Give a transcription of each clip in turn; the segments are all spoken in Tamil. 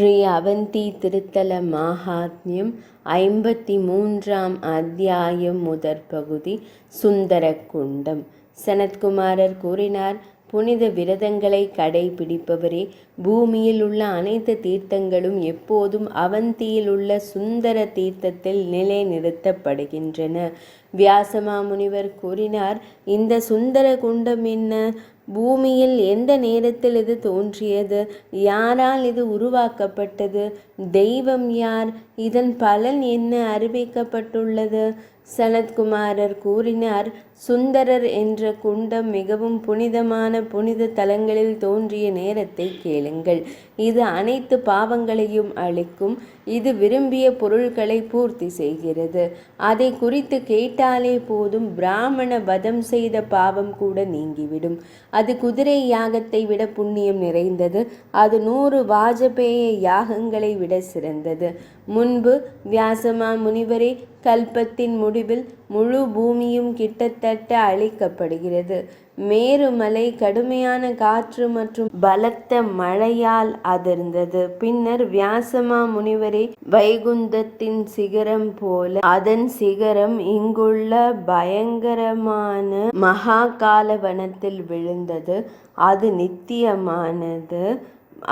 ஸ்ரீ அவந்தி திருத்தல மாஹாத்மியம் 53ஆம் அத்தியாயம் முதற் பகுதி. சுந்தரகுண்டம். சனத்குமாரர் கூறினார், புனித விரதங்களை கடைபிடிப்பவரே, பூமியில் உள்ள அனைத்து தீர்த்தங்களும் எப்போதும் அவந்தியில் உள்ள சுந்தர தீர்த்தத்தில் நிலைநிறுத்தப்படுகின்றன. வியாசமாமுனிவர் கூறினார், இந்த சுந்தர குண்டம் என்ன? பூமியில் எந்த நேரத்தில் இது தோன்றியது? யாரால் இது உருவாக்கப்பட்டது? தெய்வம் யார்? இதன் பலன் என்ன அறிவிக்கப்பட்டுள்ளது? சனத்குமாரர் கூறினார், சுந்தரர் என்ற குண்டம் மிகவும் புனிதமான புனித தலங்களில் தோன்றிய நேரத்தை கேளுங்கள். இது அனைத்து பாவங்களையும் அழிக்கும். இது விரும்பிய பொருள்களை பூர்த்தி செய்கிறது. அதை குறித்து கேட்டாலே போதும், பிராமண வதம் செய்த பாவம் கூட நீங்கிவிடும். அது குதிரை யாகத்தை விட புண்ணியம் நிறைந்தது. அது 100 வாஜபேய யாகங்களை விட சிறந்தது. முன்பு வியாசமா முனிவரே, கல்பத்தின் முடிவில் முழு பூமியும் கிட்டத்தட்ட அழிக்கப்படுகிறது. மேருமலை கடுமையான காற்று மற்றும் பலத்த மழையால் அதிர்ந்தது. பின்னர் வியாசமா முனிவரே, வைகுந்தத்தின் சிகரம் போல அதன் சிகரம் இங்குள்ள பயங்கரமான மகாகால வனத்தில் விழுந்தது. அது நித்தியமானது,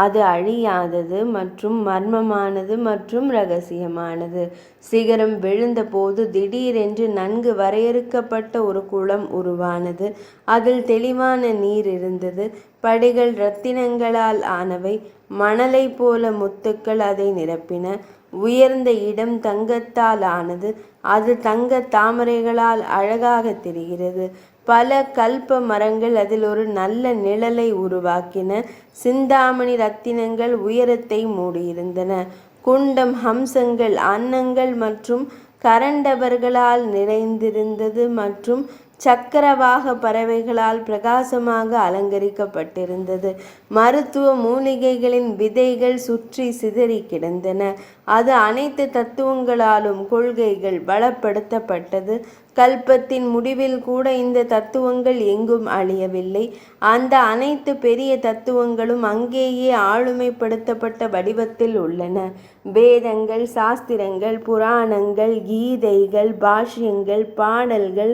அது அழியாதது மற்றும் மர்மமானது மற்றும் இரகசியமானது. சிகரம் விழுந்தபோது திடீரென்று நன்கு வரையறுக்கப்பட்ட ஒரு குளம் உருவானது. அதில் தெளிவான நீர் இருந்தது. படிகள் இரத்தினங்களால் ஆனவை. மணலை போல முத்துக்கள் அதை நிரப்பின. உயர்ந்த இடம் தங்கத்தால் ஆனது. அது தங்க தாமரைகளால் அழகாக தெரிகிறது. பல கல்ப மரங்கள் அதில் ஒரு நல்ல நிழலை உருவாக்கின. சிந்தாமணி ரத்தினங்கள் உயரத்தை மூடியிருந்தன. குண்டம் ஹம்சங்கள், அன்னங்கள் மற்றும் கரண்டவர்களால் நிறைந்திருந்தது மற்றும் சக்கரவாக பறவைகளால் பிரகாசமாக அலங்கரிக்கப்பட்டிருந்தது. மருத்துவ மூலிகைகளின் விதைகள் சுற்றி சிதறி கிடந்தன. அது அனைத்து தத்துவங்களாலும் கொள்கைகள் பலப்படுத்தப்பட்டது. கல்பத்தின் முடிவில் கூட இந்த தத்துவங்கள் எங்கும் அழியவில்லை. அந்த அனைத்து பெரிய தத்துவங்களும் அங்கேயே ஆளுமைப்படுத்தப்பட்ட வடிவத்தில் உள்ளன. வேதங்கள், சாஸ்திரங்கள், புராணங்கள், கீதைகள், பாஷ்யங்கள், பாடல்கள்,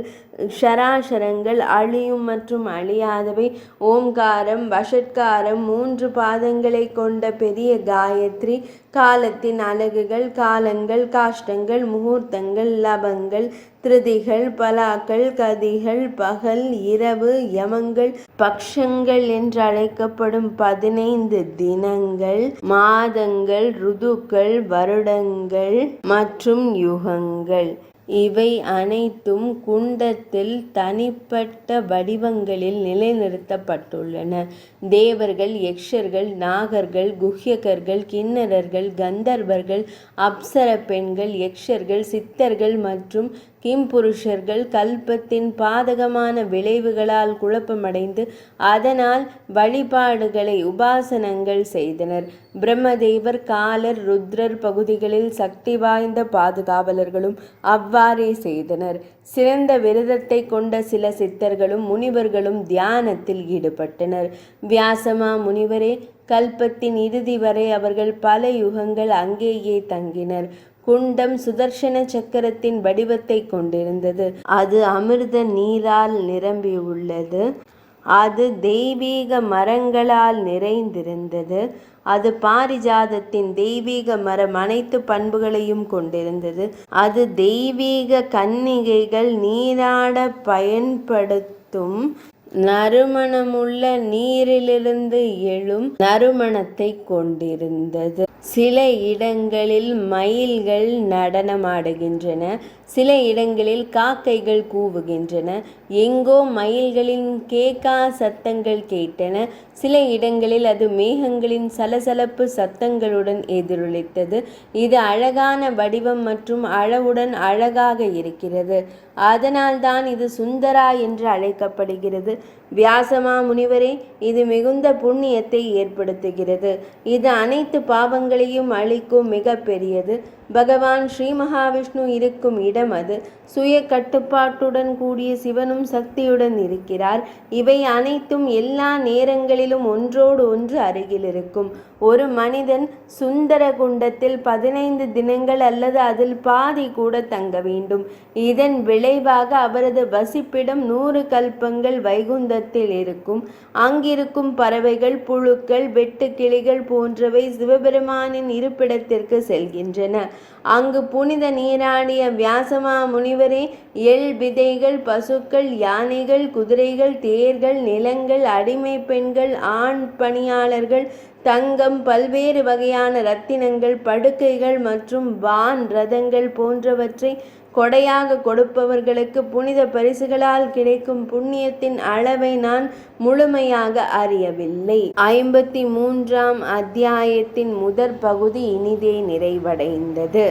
ஷராசரங்கள், அழியும் மற்றும் அழியாதவை, ஓம்காரம், வஷட்காரம், 3 பாதங்களை கொண்ட பெரிய காயத்ரி, காலத்தின் அலகுகள், காலங்கள், காஷ்டங்கள், முகூர்த்தங்கள், லபங்கள், திருதிகள், பலாக்கள், கதிகள், பகல், இரவு, யமங்கள், பக்ஷங்கள் என்று அழைக்கப்படும் 15 தினங்கள், மாதங்கள், ருதுக்கள், வருடங்கள் மற்றும் யுகங்கள். இவை அனைத்தும் குண்டத்தில் தனிப்பட்ட வடிவங்களில் நிலைநிறுத்தப்பட்டுள்ளன. தேவர்கள், யக்ஷர்கள், நாகர்கள், குஹ்யகர்கள், கிண்ணறர்கள், கந்தர்வர்கள், அப்சர பெண்கள், யக்ஷர்கள், சித்தர்கள் மற்றும் கிம்புருஷர்கள் கல்பத்தின் பாதகமான விளைவுகளால் குழப்பமடைந்து அதனால் வழிபாடுகளை, உபாசனங்கள் செய்தனர். பிரம்மதேவர், காலர், ருத்ரர் பகுதிகளில் சக்தி வாய்ந்த பாதுகாவலர்களும் அவ்வாறே செய்தனர். சிறந்த விரதத்தை கொண்ட சில சித்தர்களும் முனிவர்களும் தியானத்தில் ஈடுபட்டனர். வியாசமா முனிவரே, கல்பத்தின் இறுதி வரை அவர்கள் பல யுகங்கள் அங்கேயே தங்கினர். குண்டம் சுதர்சன சக்கரத்தின் வடிவத்தை கொண்டிருந்தது. அது அமிர்த நீரால் நிரம்பியுள்ளது. அது தெய்வீக மரங்களால் நிறைந்திருந்தது. அது பாரிஜாதத்தின் தெய்வீக மரம் அனைத்து பண்புகளையும் கொண்டிருந்தது. அது தெய்வீக கன்னிகைகள் நீராட பயன்படுத்தும் நறுமணமுள்ள நீரிலிருந்து எழும் நறுமணத்தை கொண்டிருந்தது. சில இடங்களில் மயில்கள் நடனமாடுகின்றன. சில இடங்களில் காக்கைகள் கூவுகின்றன. எங்கோ மயில்களின் கேக்கா சத்தங்கள் கேட்டன. சில இடங்களில் அது மேகங்களின் சலசலப்பு சத்தங்களுடன் எதிரொலித்தது. இது அழகான வடிவம் மற்றும் அளவுடன் அழகாக இருக்கிறது. அதனால்தான் இது சுந்தரா என்று அழைக்கப்படுகிறது. வியாசமா முனிவரே, இது மிகுந்த புண்ணியத்தை ஏற்படுத்துகிறது. இது அனைத்து பாவங்களையும் அழிக்கும் மிக பெரியது. பகவான் ஸ்ரீ மகாவிஷ்ணு இருக்கும் இடம் அது. சுய கட்டுப்பாட்டுடன் கூடிய சிவனும் சக்தியுடன் இருக்கிறார். இவை அனைத்தும் எல்லா நேரங்களிலும் ஒன்றோடு ஒன்று அருகில் இருக்கும். ஒரு மனிதன் சுந்தர குண்டத்தில் 15 தினங்கள் அல்லது அதில் பாதி கூட தங்க வேண்டும். இதன் விளைவாக அவரது வசிப்பிடம் 100 கல்பங்கள் வைகுந்தத்தில் இருக்கும். அங்கிருக்கும் பறவைகள், புழுக்கள், வெட்டுக்கிளிகள் போன்றவை சிவபெருமானின் இருப்பிடத்திற்கு செல்கின்றன. அங்கு புனித நீராடிய வியாசமா முனிவரே, எள் விதைகள், பசுக்கள், யானைகள், குதிரைகள், தேர்கள், நிலங்கள், அடிமை பெண்கள், ஆண் பணியாளர்கள், தங்கம், பல்வேறு வகையான இரத்தினங்கள், படுக்கைகள் மற்றும் வான் ரதங்கள் போன்றவற்றை கொடையாக கொடுப்பவர்களுக்கு புனித பரிசுகளால் கிடைக்கும் புண்ணியத்தின் அளவை நான் முழுமையாக அறியவில்லை. 53ஆம் அத்தியாயத்தின் முதற் பகுதி இனிதே நிறைவடைந்தது.